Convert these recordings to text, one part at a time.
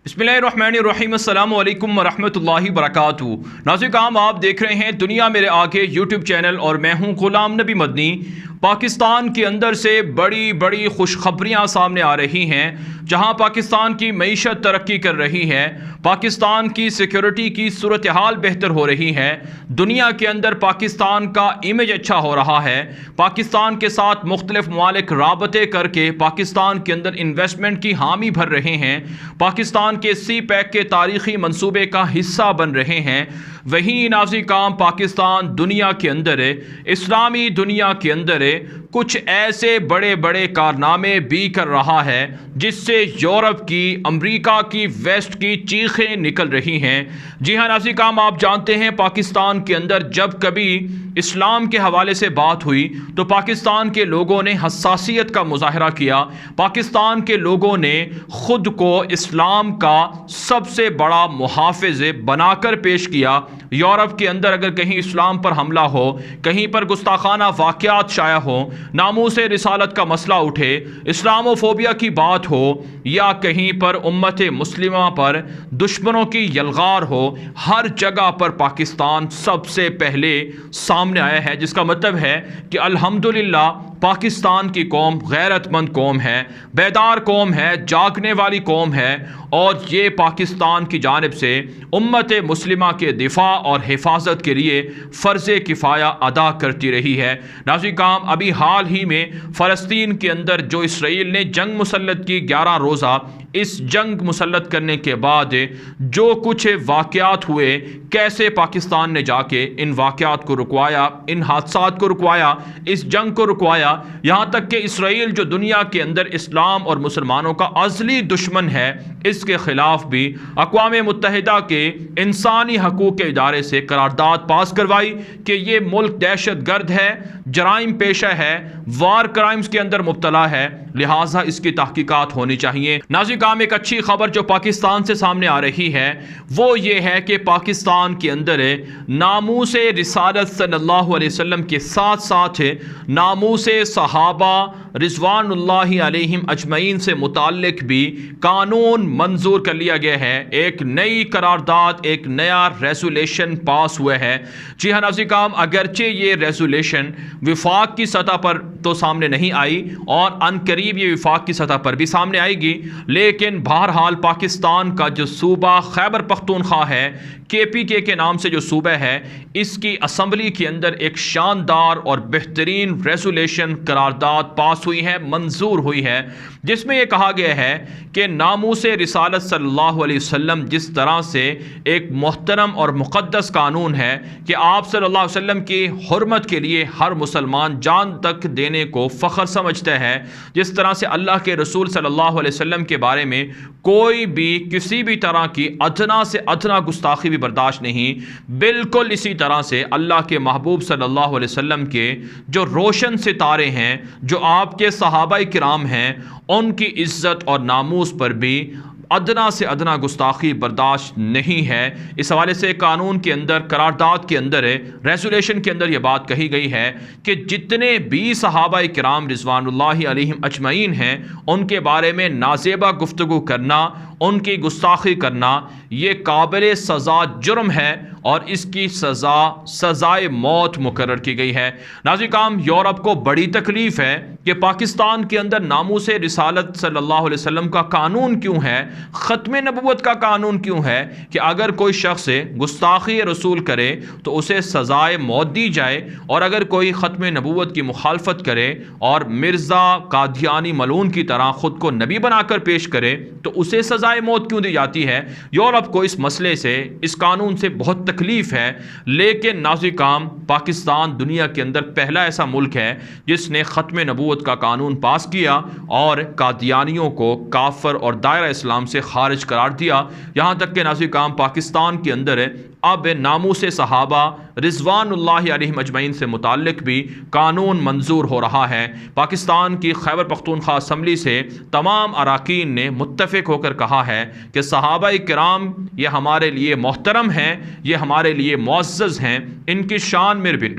बिस्मिल्लाहिर्रहमानिर्रहीम अस्सलामु अलैकुम वरहमतुल्लाहि वबरकातुहू। नाज़रीन काम आप देख रहे हैं दुनिया मेरे आगे यूट्यूब चैनल और मैं हूं गुलाम नबी मदनी। पाकिस्तान के अंदर से बड़ी बड़ी खुशखबरियाँ सामने आ रही हैं, जहां पाकिस्तान की मईशत तरक्की कर रही है, पाकिस्तान की सिक्योरिटी की सूरत हाल बेहतर हो रही है, दुनिया के अंदर पाकिस्तान का इमेज अच्छा हो रहा है, पाकिस्तान के साथ मुख्तलिफ ममालिक राबते करके पाकिस्तान के अंदर इन्वेस्टमेंट की हामी भर रहे हैं, पाकिस्तान के सी पैक के तारीखी मंसूबे का हिस्सा बन रहे हैं। वहीं नाज़रीन काम पाकिस्तान दुनिया के अंदर इस्लामी दुनिया के अंदर कुछ ऐसे बड़े बड़े कारनामे भी कर रहा है जिससे यूरोप की, अमेरिका की, वेस्ट की चीखें निकल रही हैं। जी हाँ नाज़रीन काम आप जानते हैं पाकिस्तान के अंदर जब कभी इस्लाम के हवाले से बात हुई तो पाकिस्तान के लोगों ने हसासियत का मुजाहरा किया। पाकिस्तान के लोगों ने ख़ुद को इस्लाम का सबसे बड़ा मुहाफ़िज़ बनाकर पेश किया। यूरोप के अंदर अगर कहीं इस्लाम पर हमला हो, कहीं पर गुस्ताखाना वाक़यात शाया हो, नामूसे रिसालत का मसला उठे, इस्लामोफोबिया की बात हो, या कहीं पर उम्मत मुस्लिमा पर दुश्मनों की यलगार हो, हर जगह पर पाकिस्तान सबसे पहले सामने आया है। जिसका मतलब है कि अल्हम्दुलिल्लाह पाकिस्तान की कौम गैरतमंद कौम है, बेदार कौम है, जागने वाली कौम है, और ये पाकिस्तान की जानिब से उम्मत मुस्लिमा के दिफा और हिफाजत के लिए फ़र्ज़ किफ़ाया अदा करती रही है। नाज़रीन काम अभी हाल ही में फ़लस्तीन के अंदर जो इसराइल ने जंग मुसल्लत की 11 रोज़ा, इस जंग मुसल्लत करने के बाद जो कुछ वाक़यात हुए, कैसे पाकिस्तान ने जाके इन वाक़यात को रुकवाया, इन हादसात को रुकवाया, इस जंग को रुकवाया, यहाँ तक कि इसराइल जो दुनिया के अंदर इस्लाम और मुसलमानों का अज़ली दुश्मन है, इसके ख़िलाफ़ भी अक़वाम मुत्तहिदा के इंसानी हकूक़ के इदारे से करारदाद पास करवाई कि ये मुल्क दहशत गर्द है, जराइम पेशा है, वार क्राइम्स के अंदर मुब्तला है, लिहाजा इसकी तहकीकात होनी चाहिए। नाज़रीन काम एक अच्छी खबर जो पाकिस्तान से सामने आ रही है वो ये है कि पाकिस्तान के अंदर नामूसे रिसालत सल्लल्लाहु अलैहि वसल्लम के साथ साथ नामूसे सहाबा रिज़वानुल्लाहि अलैहिम अजमईन से मुताल्लिक भी कानून मंजूर कर लिया गया है। एक नई करारदाद, एक नया रेजोल्यूशन पास हुआ है। जी हाँ नाज़रीन काम अगरचे ये रेजोल्यूशन विफाक की सतह पर तो सामने नहीं आई और अनकरीब ये विफाक की सतह पर भी सामने आएगी, लेकिन बहरहाल पाकिस्तान का जो सूबा खैबर पख्तूनख्वा है, KPK के नाम से जो सूबा है, इसकी असम्बली के अंदर एक शानदार और बेहतरीन रेजोल्यूशन करारदाद पास हुई है, मंजूर हुई है, जिसमें यह कहा गया है कि नामूसे रिसालत सल्लल्लाहु अलैहि वसल्लम जिस तरह से एक मोहतरम और मुक़द्दस कानून है कि आप सल्लल्लाहु अलैहि वसल्लम की हुर्मत के लिए हर मुसलमान जान तक देने को फ़ख्र समझता है, जिस तरह से अल्लाह के रसूल सल्लल्लाहु अलैहि वसल्लम के बारे में कोई भी किसी भी तरह की अदना से अदना गुस्ताखी भी बर्दाश्त नहीं, बिल्कुल इसी तरह से अल्लाह के महबूब सल्लल्लाहु अलैहि वसल्लम के जो रोशन सितारे हैं, जो आपके सहाबाए किराम हैं, उनकी इज़्ज़त और नामूस पर भी अदना से अदना गुस्ताखी बर्दाश्त नहीं है। इस हवाले से कानून के अंदर, करारदाद के अंदर, रेजोल्यूशन के अंदर यह बात कही गई है कि जितने भी सहाबाए किराम रिज़वानुल्लाहि अलैहिम अजमईन हैं, उनके बारे में नाज़ेबा गुफ्तगू करना, उनकी गुस्ताखी करना, ये काबिल सज़ा जुर्म है और इसकी सज़ाए मौत मुकर्रर की गई है। नाज़रीन काम यूरोप को बड़ी तकलीफ़ है कि पाकिस्तान के अंदर नामूसे रिसालत सल्लल्लाहु अलैहि वसल्लम का कानून क्यों है, ख़त्म नबूवत का कानून क्यों है कि अगर कोई शख्स गुस्ताखी रसूल करे तो उसे सज़ाए मौत दी जाए, और अगर कोई ख़त्म नबूवत की मुखालफत करे और मिर्ज़ा कादियानी मलून की तरह ख़ुद को नबी बनाकर पेश करे तो उसे सज़ाए मौत क्यों दी जाती है। यूरोप को इस मसले से, इस कानून से बहुत तकलीफ़ है, लेकिन नाज़रीन काम पाकिस्तान दुनिया के अंदर पहला ऐसा मुल्क है जिसने ख़त्म नबूवत का कानून पास किया और कादियानियों को काफिर और दायरा इस्लाम से खारिज करार दिया। यहाँ तक कि नाज़रीन काम पाकिस्तान के अंदर अब नामूसे सहाबा रिज़वानुल्लाहि अलैहिम अजमईन से मुताल्लिक भी कानून मंजूर हो रहा है। पाकिस्तान की खैबर पख्तूनख्वा असम्बली से तमाम अराकीन ने मुत्तफ़िक होकर कहा है कि सहाबाए किराम ये हमारे लिए मोहतरम हैं, ये हमारे लिए मुअज़्ज़ज़ हैं, इनकी शान में भी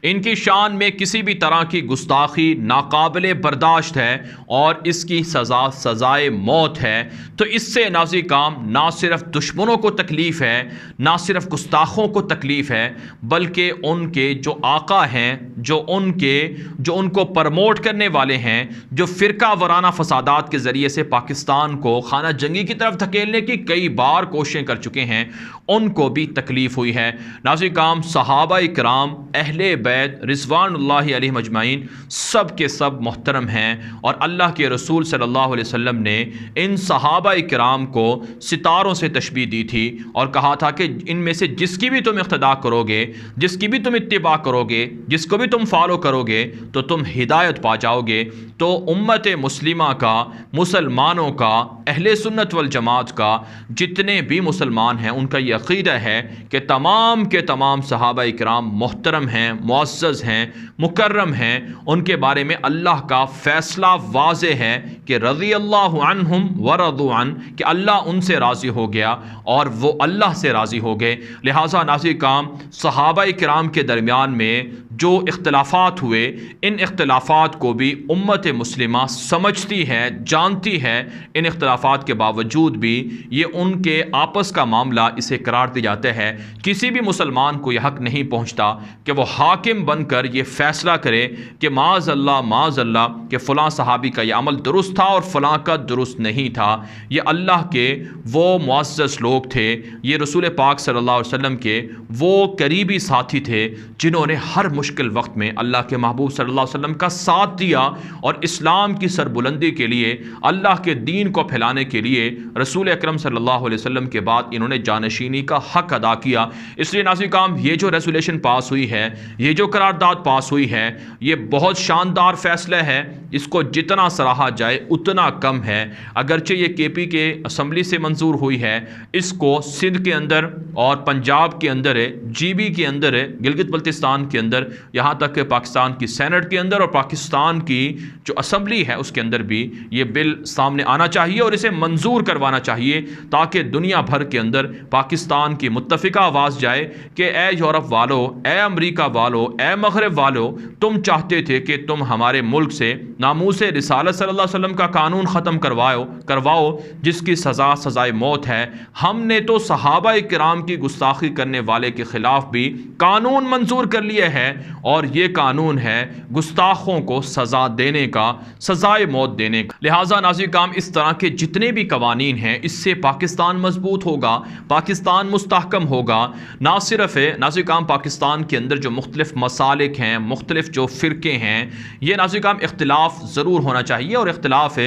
इनकी शान में किसी भी तरह की गुस्ताखी नाकाबिले बर्दाश्त है और इसकी सज़ा सज़ाए मौत है। तो इससे नाज़ी काम ना सिर्फ दुश्मनों को तकलीफ़ है, ना सिर्फ गुस्ताखों को तकलीफ़ है, बल्कि उनके जो आका हैं, जो उनको प्रमोट करने वाले हैं, जो फ़िरका वराना फसादात के ज़रिए से पाकिस्तान को खाना जंगी की तरफ धकेलने की कई बार कोशिशें कर चुके हैं, उनको भी तकलीफ़ हुई है। नाज़रीन काम, सहाबा इकराम, अहले बैत रिज़वानुल्लाहि अलैहिम अजमाइन सब के सब मोहतरम हैं और अल्लाह के रसूल सल्लल्लाहु अलैहि वसल्लम ने इन सहाबा इकराम को सितारों से तशबीह दी थी और कहा था कि इनमें से जिसकी भी तुम इक़्तिदा करोगे, जिसकी भी तुम इत्तिबा करोगे, जिसको भी तुम फॉलो करोगे तो तुम हिदायत पा जाओगे। तो उम्मत मुस्लिमा का, मुसलमानों का, अहले सुन्नत वल जमात का, जितने भी मुसलमान हैं उनका ये अक़ीदा है कि तमाम के तमाम सहाबा इकराम मोहतरम हैं, मुअज़्ज़ज़ हैं, मुकर्रम हैं। उनके बारे में अल्लाह का फ़ैसला वाज़े है कि रज़ियल्लाहु अन्हुम व रज़ू अन, कि अल्लाह उनसे राज़ी हो गया और वो अल्लाह से राज़ी हो गए। लिहाजा नाज़रीन काम, सहाबा इकराम के दरमियान में जो इख्तिलाफ़ात हुए, इन इख्तिलाफ़ात को भी उम्मत मुस्लिमा समझती है, जानती है। इन इख्तिलाफ़ात के बावजूद भी ये उनके आपस का मामला इसे करार दिया जाता है। किसी भी मुसलमान को यह हक़ नहीं पहुँचता कि वो हाकिम बनकर ये फ़ैसला करे कि माज़अल्लाह कि फ़लाँ सहाबी का ये अमल दुरुस्त था और फ़लाँ का दुरुस्त नहीं था। ये अल्लाह के वो मुअज़्ज़ज़ लोग थे, ये रसूल पाक सल्लल्लाहु अलैहि वसल्लम के वो करीबी साथी थे जिन्होंने हर मुश्किल वक्त में अल्लाह के महबूब सल्लल्लाहु अलैहि वसल्लम का साथ दिया और इस्लाम की सरबुलंदी के लिए, अल्लाह के दीन को फैलाने के लिए रसूल अकरम सल्लल्लाहु अलैहि वसल्लम के बाद इन्होंने जानशीनी का हक़ अदा किया। इसलिए नाज़रीन काम, ये जो रेज़ोल्यूशन पास हुई है, ये जो करारदाद पास हुई है, ये बहुत शानदार फ़ैसला है। इसको जितना सराहा जाए उतना कम है। अगरचे ये KP के असम्बली से मंजूर हुई है, इसको सिंध के अंदर और पंजाब के अंदर है, GB के अंदर है, गिलगित बल्तिस्तान के अंदर, यहाँ तक कि पाकिस्तान की सेनेट के अंदर और पाकिस्तान की जो असम्बली है उसके अंदर भी ये बिल सामने आना चाहिए और इसे मंजूर करवाना चाहिए, ताकि दुनिया भर के अंदर पाकिस्तान की मुत्तफ़िका आवाज़ जाए कि ए यूरोप वालों, ए अमरीका वालों, ए मगरब वालों, तुम चाहते थे कि तुम हमारे मुल्क से नामूसे रिसालत सल्लल्लाहु अलैहि वसल्लम का कानून ख़त्म करवाओ जिसकी सज़ा सज़ाए मौत है। हमने तो सहाबा इकराम की गुस्ताखी करने वाले के ख़िलाफ़ भी कानून मंजूर कर लिया है और ये कानून है गुस्ताखों को सज़ा देने का, सज़ाए मौत देने का। लिहाजा नाज़रीन काम, इस तरह के जितने भी कवानीन हैं, इससे पाकिस्तान मजबूत होगा, पाकिस्तान मुस्तहकम होगा। ना सिर्फ है नाज़रीन काम, पाकिस्तान के अंदर जो मुख्तलिफ मसालिक हैं, मुख्तलिफ जो फ़िरके हैं, ये नाज़रीन काम इख्तिलाफ ज़रूर होना चाहिए और इख्तिलाफ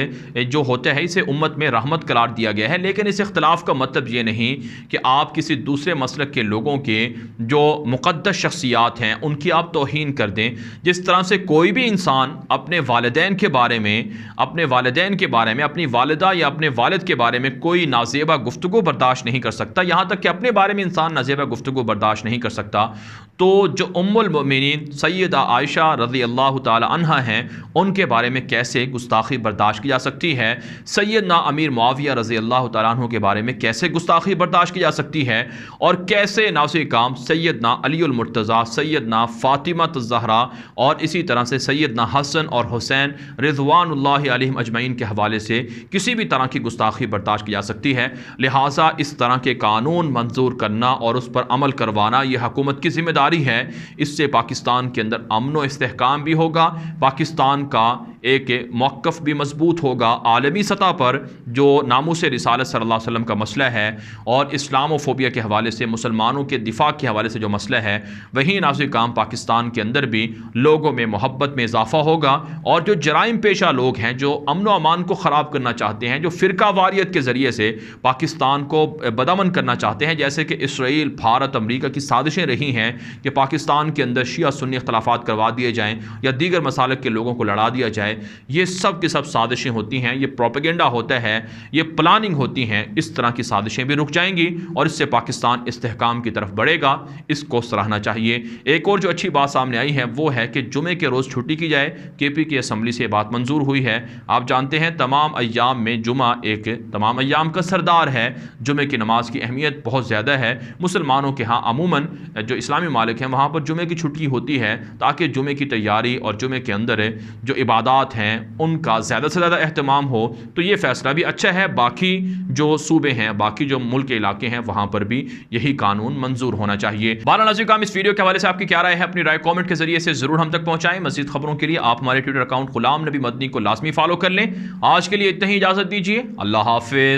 जो होता है इसे उम्मत में रहमत करार दिया गया है। लेकिन इस इख्तिलाफ का मतलब ये नहीं कि आप किसी दूसरे मसलक के लोगों के जो मुक़द्दस शख्सियात हैं उनकी आप तौहीन कर दें। जिस तरह से कोई भी इंसान अपने वालिदैन के बारे में, अपनी वालिदा या अपने वालिद के बारे में कोई नाज़ेबा गुफ्तगू बर्दाश्त नहीं कर सकता, यहाँ तक कि अपने बारे में इंसान नाज़ेबा गुफ्तगू बर्दाश्त नहीं कर सकता, तो जो उम्मुल मोमिनीन सैयदा आयशा रज़ियल्लाहु ताला अन्हा हैं, उनके बारे में कैसे गुस्ताखी बर्दाश्त की जा सकती है? सैयदना अमीर मुआविया रज़ियल्लाहु ताला अन्हु के बारे में कैसे गुस्ताखी बर्दाश्त की जा सकती है? और कैसे नाज़रीन काम सैयदना अलीउल मुर्तज़ा, सैयदना फ़ातिमा ज़हरा और इसी तरह से सैयदना हसन और हुसैन रिज़वानुल्लाहि अलैहिम अजमईन के हवाले से किसी भी तरह की गुस्ताखी बर्दाश्त की जा सकती है। लिहाजा इस तरह के कानून मंजूर करना और उस पर अमल करवाना ये हुकूमत की ज़िम्मेदारी है। इससे पाकिस्तान के अंदर अमन व इस्तेहकाम भी होगा, पाकिस्तान का एक मौक़िफ़ भी मजबूत होगा आलमी सतह पर। जो नामूस रिसालत सल्लल्लाहु अलैहि वसल्लम का मसला है और इस्लामोफोबिया के हवाले से, मुसलमानों के दिफा के हवाले से जो मसला है, वही नाज़रीन काम पाकिस्तान के अंदर भी लोगों में मोहब्बत में इजाफ़ा होगा। और जो जराइम पेशा लोग हैं, जो अमन व अमान को ख़राब करना चाहते हैं, जो फ़िरका वारियत के ज़रिए से पाकिस्तान को बदअमन करना चाहते हैं, जैसे कि इसराइल, भारत, अमरीका की साजिशें रही हैं कि पाकिस्तान के अंदर शिया सुन्नी इख्तिलाफ़ात करवा दिए जाएँ या दीगर मसालिक के लोगों को लड़ा दिया जाए, जाए। ये सब की सब साजिशें होती हैं, ये प्रोपेगेंडा होता है, ये प्लानिंग होती हैं। इस तरह की साजिशें भी रुक जाएंगी और इससे पाकिस्तान इस्तेहकाम की तरफ बढ़ेगा। इसको सराहना चाहिए। एक और जो अच्छी बात सामने आई है वो है कि जुमे के रोज़ छुट्टी की जाए। KP की असम्बली से बात मंजूर हुई है। आप जानते हैं तमाम अय्याम में जुमा एक तमाम अय्याम का सरदार है। जुमे की नमाज की अहमियत बहुत ज़्यादा है। मुसलमानों के यहाँ अमूमन जो इस्लामी मालिक हैं वहाँ पर जुमे की छुट्टी होती है ताकि जुमे की तैयारी और जुमे के अंदर जो इबादात हैं उनका ज़्यादा से ज़्यादा अहतमाम हो। तो ये फ़ैसला भी अच्छा है। बाकी जो सूबे हैं, बाकी जो मुल्क के इलाके हैं, वहाँ पर भी यही कानून मंजूर होना चाहिए। बाला नाज़रीन काम इस वीडियो के हवाले से आपकी क्या राय है? अपनी राय कॉमेंट के जरिए से ज़रूर हम तक पहुँचाएं। मज़ीद खबरों के लिए आप हमारे ट्विटर अकाउंट गुलाम नबी मदनी को लाजमी फॉलो कर लें। आज के लिए इतना ही, इजाज़त दीजिए। अल्लाह हाफ़िज़।